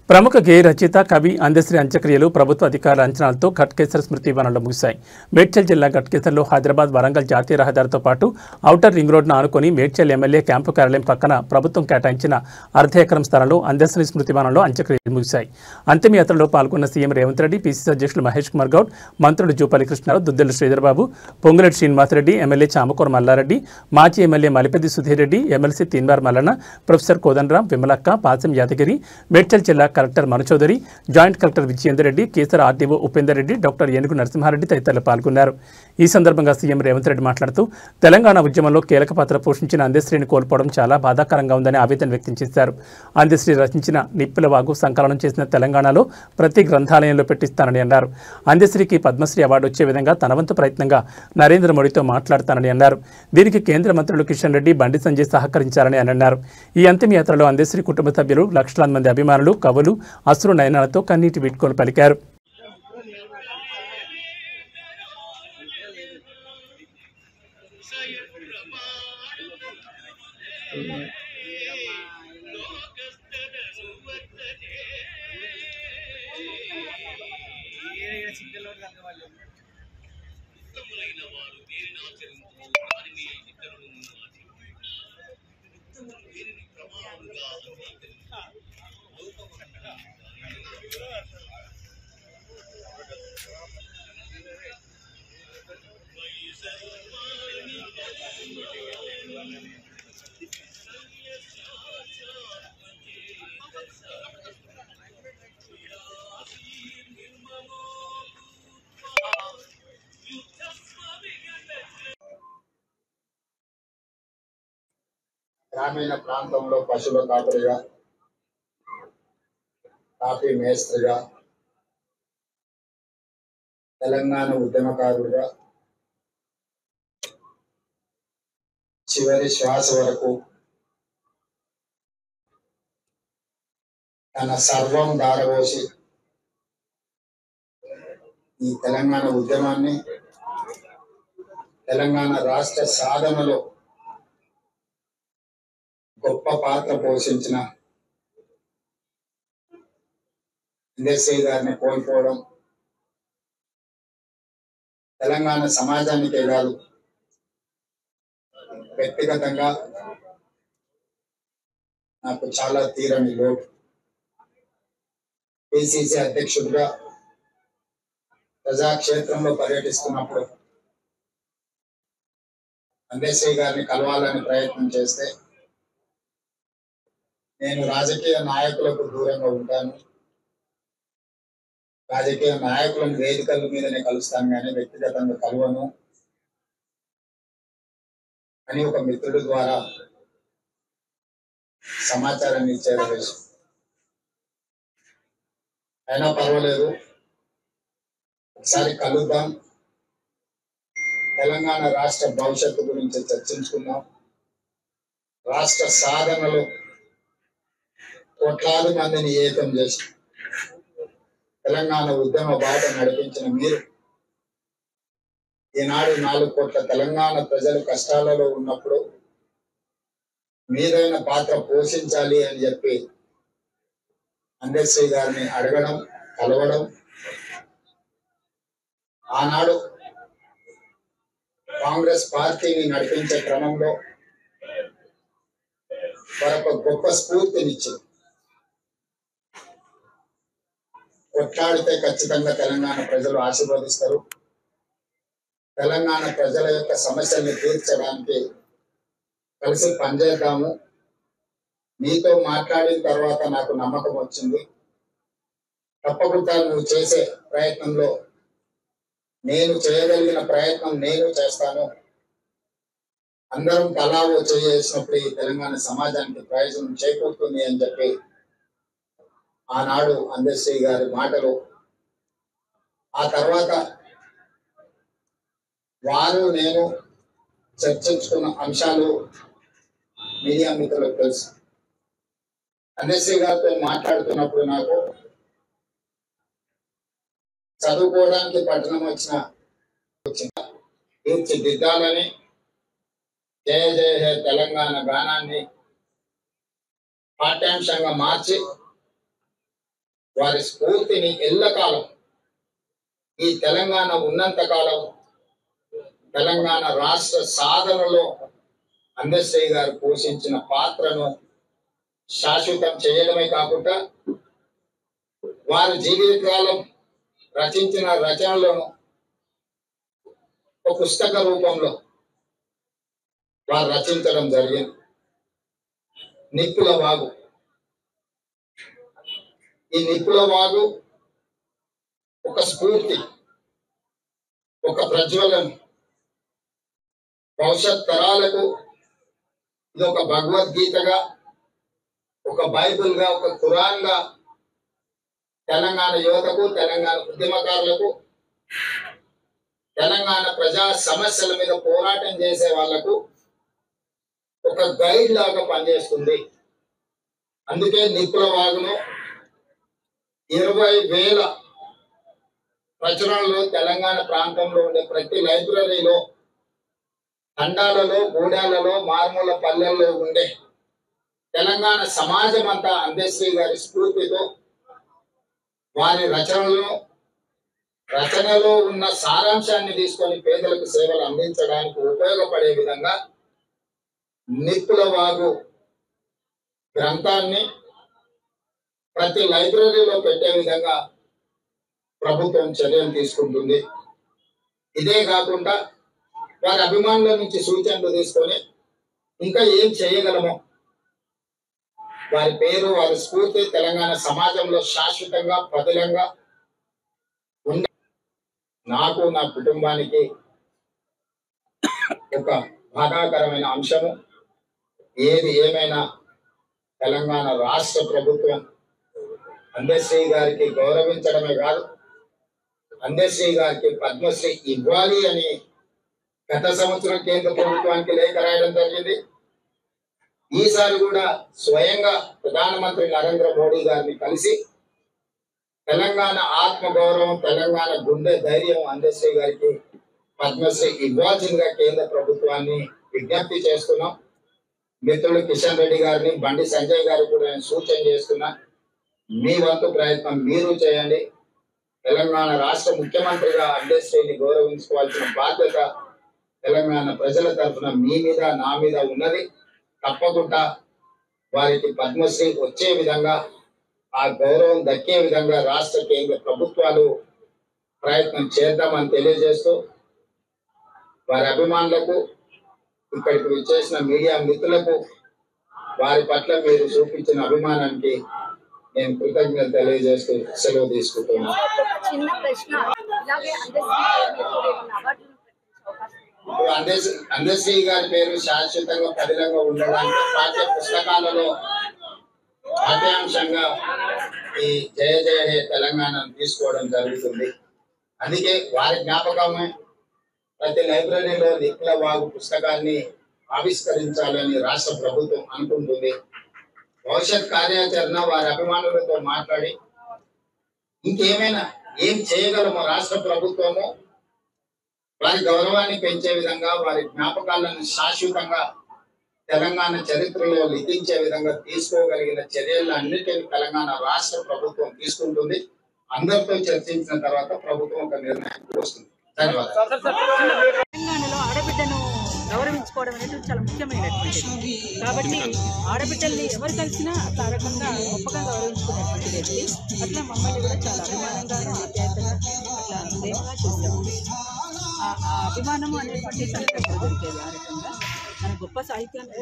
ప్రముఖ గేయ రచయిత కవి అందశ్రీ అంత్యక్రియలు ప్రభుత్వ అధికారుల అంచనాలతో ఘట్కేసర్ స్మృతి వనంలో ముగిశాయి. మేడ్చల్ జిల్లా ఘట్కేసర్లో హైదరాబాద్ వరంగల్ జాతీయ రహదారితో పాటు ఔటర్ రింగ్ రోడ్ను ఆనుకొని మేడ్చల్ ఎమ్మెల్యే క్యాంపు కార్యాలయం పక్కన ప్రభుత్వం కేటాయించిన అర్ధ ఎకరం స్థలంలో అందశ్రీ స్మృతి వనంలో అంత్యక్రియలు ముగిశాయి. అంతిమయాత్రలో పాల్గొన్న సీఎం రేవంత్ రెడ్డి, పీసీసీ అధ్యక్షులు మహేష్ కుమార్ గౌడ్, మంత్రులు జూపల్లి కృష్ణారావు, దుద్దెల శ్రీధర్బాబు, పొంగులేటి శ్రీనివాసరెడ్డి, ఎమ్మెల్యే చామకూర మల్లారెడ్డి, మాజీ MLA Malipeddi Sudheer Reddy, MLC Teenmar Mallanna, professor Kodandaram, Vimalakka, Pasam Yadagiri, Medchal జిల్లా collector Manu Chowdary, joint collector Vijayender Reddy, Keesara RDO Upender Reddy, doctor Enugu Narasimha Reddy తదితరులు పాల్గొన్నారు. ఈ సందర్భంగా సీఎం రేవంత్ రెడ్డి మాట్లాడుతూ తెలంగాణ ఉద్యమంలో కీలక పాత్ర పోషించిన అందశ్రీని కోల్పోవడం చాలా బాధాకరంగా ఉందని ఆవేదన వ్యక్తం చేశారు. అందశ్రీ రచించిన నిప్పుల వాగు సంకలనం చేసిన తెలంగాణలో ప్రతి గ్రంథాలయంలో పెట్టిస్తానని అన్నారు. అందశ్రీకి పద్మశ్రీ అవార్డు వచ్చే విధంగా తన వంతు ప్రయత్నంగా నరేంద్ర మోడీతో మాట్లాడతానని అన్నారు. దీనికి కేంద్ర మంత్రులు కిషన్ రెడ్డి, బండి సంజయ్ సహకరించారని అన్నారు. ఈ అంతిమయాత్రలో అందశ్రీ కుటుంబ సభ్యులు, లక్షలాది మంది అభిమానులు, కవులు అశ్రు నయనాలతో కన్నీటి వీడ్కోలు పలికారు. గ్రామీణ ప్రాంతంలో పశువుల కాపరిగా, కాఫీ మేస్త్రిగా, తెలంగాణ ఉద్యమకారుడిగా చివరి శ్వాస వరకు తన సర్వం దారపోసి ఈ తెలంగాణ ఉద్యమాన్ని, తెలంగాణ రాష్ట్ర సాధనలో గొప్ప పాత్ర పోషించిన అందశ్రీ గారిని కోల్పోవడం తెలంగాణ సమాజానికే కాదు, వ్యక్తిగతంగా నాకు చాలా తీరని లోటు. పిసిసి అధ్యక్షుడిగా ప్రజాక్షేత్రంలో పర్యటిస్తున్నప్పుడు అందశ్రీ గారిని కలవాలని ప్రయత్నం చేస్తే నేను రాజకీయ నాయకులకు దూరంగా ఉంటాను, రాజకీయ నాయకులను వేదికల మీదనే కలుస్తాను కానీ వ్యక్తిగతంగా కలవను అని ఒక మిత్రుడి ద్వారా సమాచారాన్ని ఇచ్చారు. అయినా పర్వాలేదు, ఒకసారి కలుద్దాం, తెలంగాణ రాష్ట్ర భవిష్యత్తు గురించి చర్చించుకుందాం, రాష్ట్ర సాధనలో కోట్లాది మందిని ఏకం చేసి తెలంగాణ ఉద్యమ బాట నడిపించిన మీరు ఈనాడు 4 కోట్ల తెలంగాణ ప్రజలు కష్టాలలో ఉన్నప్పుడు మీరైన పాత్ర పోషించాలి అని చెప్పి అందశ్రీ గారిని అడగడం, కలవడం, ఆనాడు కాంగ్రెస్ పార్టీని నడిపించే క్రమంలో మరొక గొప్ప స్ఫూర్తినిచ్చింది. కొట్లాడితే ఖచ్చితంగా తెలంగాణ ప్రజలు ఆశీర్వదిస్తారు, తెలంగాణ ప్రజల యొక్క సమస్యల్ని తీర్చడానికి కలిసి పనిచేద్దాము, నీతో మాట్లాడిన తర్వాత నాకు నమ్మకం వచ్చింది, తప్పకుండా నువ్వు చేసే ప్రయత్నంలో నేను చేయగలిగిన ప్రయత్నం నేను చేస్తాను, అందరం తలా చేసినప్పుడు ఈ తెలంగాణ సమాజానికి ప్రయోజనం చేకూరుతుంది అని చెప్పి ఆనాడు అందశ్రీ గారి మాటలు, ఆ తర్వాత వారు నేను చర్చించుకున్న అంశాలు మీడియా మిత్రులకు తెలుసు. అందశ్రీ గారితో మాట్లాడుతున్నప్పుడు నాకు చదువుకోవడానికి పట్టణం వచ్చిన తీర్చిదిద్దాలని జయ జయ హే తెలంగాణ గానాన్ని పాఠ్యాంశంగా మార్చి వారి స్ఫూర్తిని ఎల్లకాలం ఈ తెలంగాణ ఉన్నంత కాలం తెలంగాణ రాష్ట్ర సాధనలో అందశ్రీ గారు పోషించిన పాత్రను శాశ్వతం చేయడమే కాకుండా వారి జీవితకాలం రచించిన రచనలను ఒక పుస్తక రూపంలో వారు రచించడం జరిగింది. నిప్పుల వాగు. ఈ నిప్పుల వాగు ఒక స్ఫూర్తి, ఒక ప్రజ్వలన, భవిష్యత్ తరాలకు ఇది ఒక భగవద్గీతగా, ఒక బైబిల్గా, ఒక ఖురాన్గా తెలంగాణ యువతకు, తెలంగాణ ఉద్యమకారులకు, తెలంగాణ ప్రజా సమస్యల మీద పోరాటం చేసే వాళ్లకు ఒక గైడ్ లాగా పనిచేస్తుంది. అందుకే నిప్పుల వాగును 20,000 ప్రచురణలు తెలంగాణ ప్రాంతంలో ఉండే ప్రతి లైబ్రరీలో, తండాలలో, గూడాలలో, మారుమూల పల్లెల్లో ఉండే తెలంగాణ సమాజం అంతా అందశ్రీ గారి స్ఫూర్తితో వారి రచనలో ఉన్న సారాంశాన్ని తీసుకొని పేదలకు సేవలు అందించడానికి ఉపయోగపడే విధంగా నిప్పుల వాగు గ్రంథాన్ని ప్రతి లైబ్రరీలో పెట్టే విధంగా ప్రభుత్వం చర్యలు తీసుకుంటుంది. ఇదే కాకుండా వారి అభిమానుల నుంచి సూచనలు తీసుకొని ఇంకా ఏం చేయగలమో, వారి పేరు, వారి స్ఫూర్తి తెలంగాణ సమాజంలో శాశ్వతంగా పదిలంగా ఉండ నాకు, నా కుటుంబానికి ఒక బాధాకరమైన అంశము. ఏది ఏమైనా తెలంగాణ రాష్ట్ర ప్రభుత్వం అందశ్రీ గారికి గౌరవించడమే కాదు, అందశ్రీ గారికి పద్మశ్రీ ఇవ్వాలి అని గత సంవత్సరం కేంద్ర ప్రభుత్వానికి లేఖ రాయడం జరిగింది. ఈసారి కూడా స్వయంగా ప్రధానమంత్రి నరేంద్ర మోడీ గారిని కలిసి తెలంగాణ ఆత్మగౌరవం, తెలంగాణ గుండె ధైర్యం అందశ్రీ గారికి పద్మశ్రీ ఇవ్వాల్సిందిగా కేంద్ర ప్రభుత్వాన్ని విజ్ఞప్తి చేస్తున్నాం. మిత్రులు కిషన్ రెడ్డి గారిని, బండి సంజయ్ గారు కూడా నేను సూచన చేస్తున్నా, మీ వంతు ప్రయత్నం మీరు చేయండి. తెలంగాణ రాష్ట్ర ముఖ్యమంత్రిగా అందశ్రీని గౌరవించుకోవాల్సిన బాధ్యత తెలంగాణ ప్రజల తరఫున మీ మీద, నా మీద ఉన్నది. తప్పకుండా వారికి పద్మశ్రీ వచ్చే విధంగా, ఆ గౌరవం దక్కే విధంగా రాష్ట్ర కేంద్ర ప్రభుత్వాలు ప్రయత్నం చేద్దామని తెలియజేస్తూ, వారి అభిమానులకు, ఇక్కడికి విచ్చేసిన మీడియా మిత్రులకు వారి పట్ల మీరు చూపించిన అభిమానానికి నేను కృతజ్ఞతలు తెలియజేస్తూ సెలవు తీసుకుంటున్నాను. అందశ్రీ గారి పేరు శాశ్వతంగా పదిలంగా ఉండడానికి పాఠ్య పుస్తకాలలో పాఠ్యాంశంగా ఈ జయ జయ హే తెలంగాణను తీసుకోవడం జరుగుతుంది. అందుకే వారి జ్ఞాపకమే ప్రతి లైబ్రరీలో నిప్పుల వాగు పుస్తకాన్ని ఆవిష్కరించాలని రాష్ట్ర ప్రభుత్వం అనుకుంటుంది. భవిష్యత్ కార్యాచరణ వారి అభిమానులతో మాట్లాడి ఇంకేమైనా ఏం చేయగలమో రాష్ట్ర ప్రభుత్వము వారి గౌరవాన్ని పెంచే విధంగా, వారి జ్ఞాపకాలను శాశ్వతంగా తెలంగాణ చరిత్రలో లిఖించే విధంగా తీసుకోగలిగిన చర్యలు అన్నిటిని తెలంగాణ రాష్ట్ర ప్రభుత్వం తీసుకుంటుంది. అందరితో చర్చించిన తర్వాత ప్రభుత్వం ఒక నిర్ణయానికి వస్తుంది. ధన్యవాదాలు. తెలంగాణలో ఆడబిడ్డను గౌరవించుకోవడం అనేది చాలా ముఖ్యమైనటువంటిది. కాబట్టి ఆడబిడ్డల్ని ఎవరు కలిసినా అట్లా రకంగా గొప్పగా గౌరవించుకునేటువంటి వ్యక్తి. అట్లా మమ్మల్ని కూడా చాలా అభిమానంగాను, ఆప్యాయతగా, అట్లా ప్రేమగా చూస్తాము. ఆ అభిమానము అనేటువంటి తన దగ్గర దొరికేది. ఆ రకంగా తన గొప్ప సాహిత్యాన్ని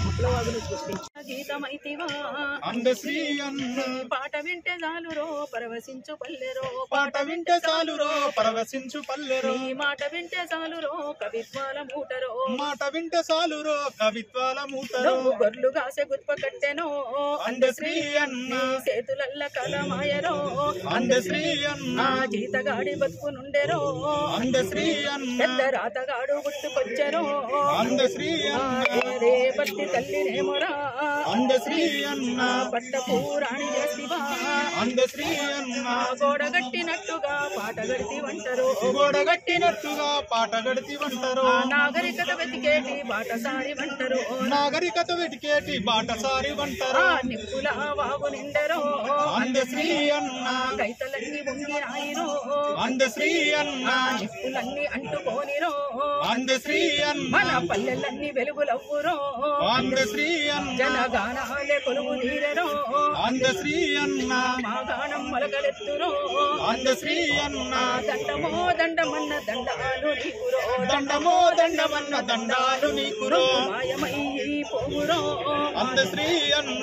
నిప్పుల వాగును సృష్టించిన గీతమైతివా అందశ్రీ అన్న. పాట వింటే చాలురో పరవశించు పల్లెరో, పాట వింటే చాలురో పరవశించు పల్లెరో, నీ మాట వింటే చాలురో కవిత్వాల మూటరో, మాట వింటే చాలురో కవిత్వాల మూటరో, గొర్లు కాసే గుత్ప కట్టెనో అందశ్రీ అన్న. చేతులల్ల కలమాయరో అందశ్రీ అన్న. జీతగాడి బతుకు నుండెరో అందశ్రీ అన్న. పెద్ద రాతగాడు గుర్తుకొచ్చెరో అందశ్రీ అన్న. రేపట్టి తల్లినేమోరా అందశ్రీ అన్న. పట్ట పూరాణి చేసివా అందశ్రీ అన్న గోడగట్టినట్టుగా పాట గడితి వంటరు గోడగట్టినట్టుగా పాట గడితి వంటరు నాగరికత వెతికేటి బాటసారి వంటరు నాగరికత వెతికేటి బాటసారి వంటరు నిప్పుల వాగు నిండరు అందశ్రీ అన్న కైతలన్నీ వంగినాయిరో అందశ్రీ అన్న నిప్పులన్నీ అంటుకోనిరో అందశ్రీ అన్న మన పల్లెలన్నీ వెలుగులవ్వురో అందశ్రీ అన్న జనగానాలే కొలువు తీరెరో అందశ్రీ అన్న మా గానం మొలకలెత్తురో అందశ్రీ అన్న దండమో దండమన్న దండాలు నీకురో దండమో దండమన్న దండాలు నీకురో మాయమై పోవురో అందశ్రీ అన్న